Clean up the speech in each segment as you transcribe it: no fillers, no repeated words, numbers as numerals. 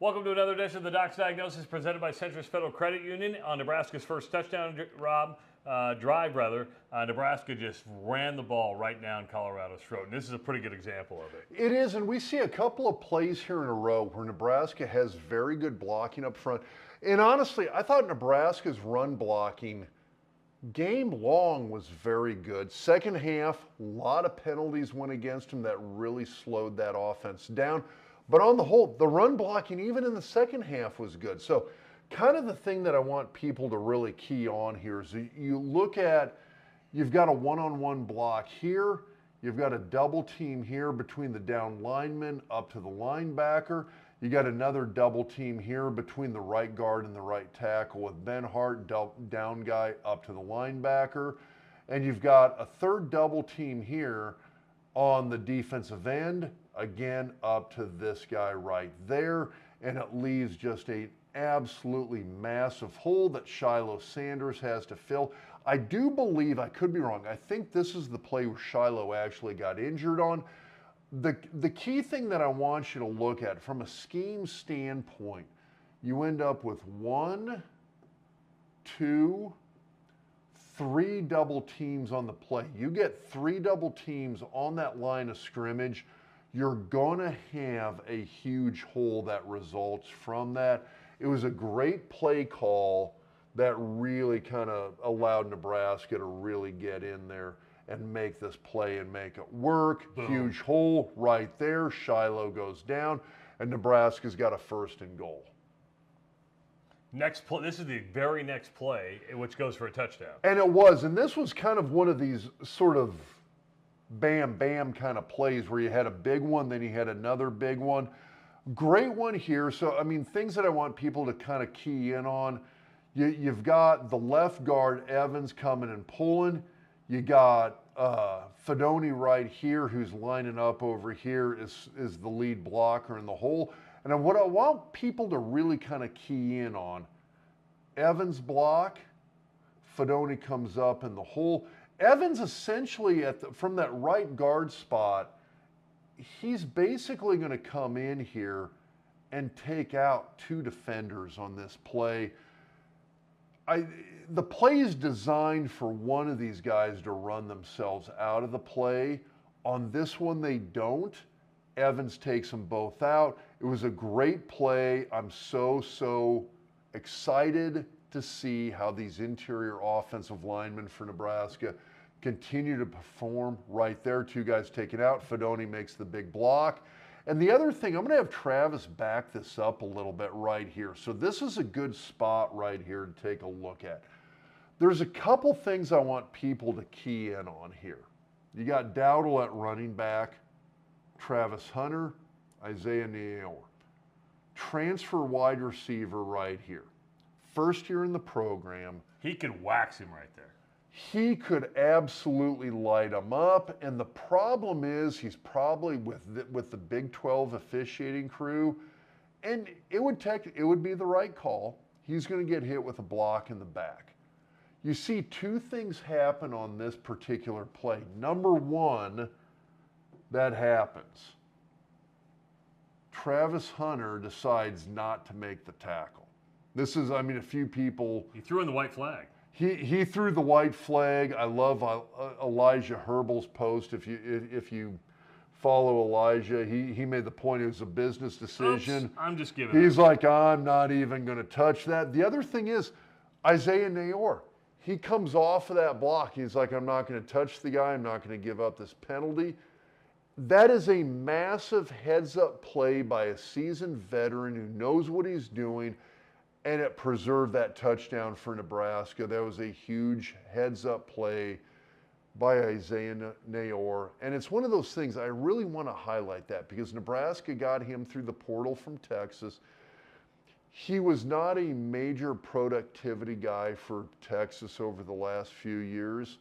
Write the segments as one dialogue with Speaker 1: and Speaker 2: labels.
Speaker 1: Welcome to another edition of the Doc's Diagnosis presented by Centris Federal Credit Union. On Nebraska's first touchdown drive, Nebraska just ran the ball right down Colorado's throat. And this is a pretty good example of it.
Speaker 2: It is, and we see a couple of plays here in a row where Nebraska has very good blocking up front. And honestly, I thought Nebraska's run blocking game long was very good. Second half, a lot of penalties went against them that really slowed that offense down. But on the whole, the run blocking, even in the second half, was good. So kind of the thing that I want people to really key on here is you look at, you've got a one-on-one block here, you've got a double team here between the down lineman up to the linebacker, you got another double team here between the right guard and the right tackle with Ben Hart, down guy up to the linebacker, and you've got a third double team here on the defensive end, again up to this guy right there, and it leaves just an absolutely massive hole that Shiloh Sanders has to fill. I do believe, I could be wrong, I think this is the play where Shiloh actually got injured on. The key thing that I want you to look at from a scheme standpoint, you end up with 1, 2, 3 double teams on the play. You get 3 double teams on that line of scrimmage, you're gonna have a huge hole that results from that. It was a great play call that really kind of allowed Nebraska to really get in there and make this play and make it work. Boom. Huge hole right there. Shiloh goes down, and Nebraska's got a 1st and goal.
Speaker 1: Next play, this is the very next play, which goes for a touchdown.
Speaker 2: And it was, and this was kind of one of these sort of bam, bam kind of plays where you had a big one, then you had another big one. Great one here. So, I mean, things that I want people to kind of key in on. You've got the left guard, Evans, coming and pulling. You got Fedoni right here, who's lining up over here, is the lead blocker in the hole. And what I want people to really kind of key in on, Evans block, Fedoni comes up in the hole. Evans essentially, from that right guard spot, he's basically going to come in here and take out 2 defenders on this play. The play is designed for one of these guys to run themselves out of the play. On this one, they don't. Evans takes them both out. It was a great play. I'm so excited to see how these interior offensive linemen for Nebraska continue to perform right there. 2 guys taken out. Fedoni makes the big block. And the other thing, I'm going to have Travis back this up a little bit right here. So this is a good spot right here to take a look at. There's a couple things I want people to key in on here. You got Dowdle at running back, Travis Hunter, Isaiah Neer. Transfer wide receiver right here. First year in the program.
Speaker 1: He could wax him right there.
Speaker 2: He could absolutely light him up, and the problem is he's probably with the Big 12 officiating crew, and it would be the right call. He's going to get hit with a block in the back. You see 2 things happen on this particular play. Number 1, that happens. Travis Hunter decides not to make the tackle. This is, I mean, a few people.
Speaker 1: He threw in the white flag.
Speaker 2: He threw the white flag. I love Elijah Herbal's post. If you follow Elijah, he made the point it was a business decision.
Speaker 1: Oops, I'm just giving.
Speaker 2: He's like, I'm not even going to touch that. The other thing is Isaiah Neer. He comes off of that block. He's like, I'm not going to touch the guy. I'm not going to give up this penalty. That is a massive heads-up play by a seasoned veteran who knows what he's doing, and it preserved that touchdown for Nebraska. That was a huge heads-up play by Isaiah Neer. And it's one of those things, I really want to highlight that because Nebraska got him through the portal from Texas. He was not a major productivity guy for Texas over the last few years.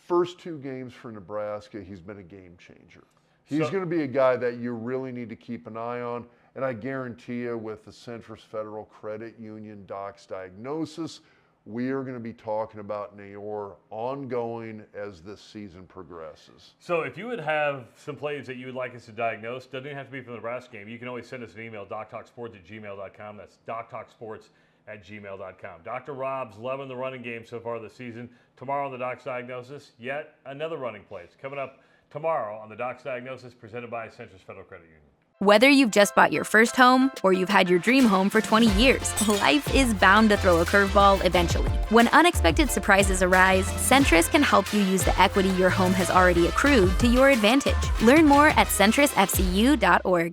Speaker 2: First 2 games for Nebraska, he's been a game changer. He's going to be a guy that you really need to keep an eye on. And I guarantee you with the Centris Federal Credit Union Doc's Diagnosis, we are going to be talking about Neer ongoing as this season progresses.
Speaker 1: So if you would have some plays that you would like us to diagnose, doesn't even have to be from the Nebraska game. You can always send us an email, doctalksports@gmail.com. That's doctalksports@gmail.com. Dr. Rob's loving the running game so far this season. Tomorrow on the Doc's Diagnosis, yet another running play. It's coming up tomorrow on the Doc's Diagnosis, presented by Centris Federal Credit Union.
Speaker 3: Whether you've just bought your first home or you've had your dream home for 20 years, life is bound to throw a curveball eventually. When unexpected surprises arise, Centris can help you use the equity your home has already accrued to your advantage. Learn more at centrisfcu.org.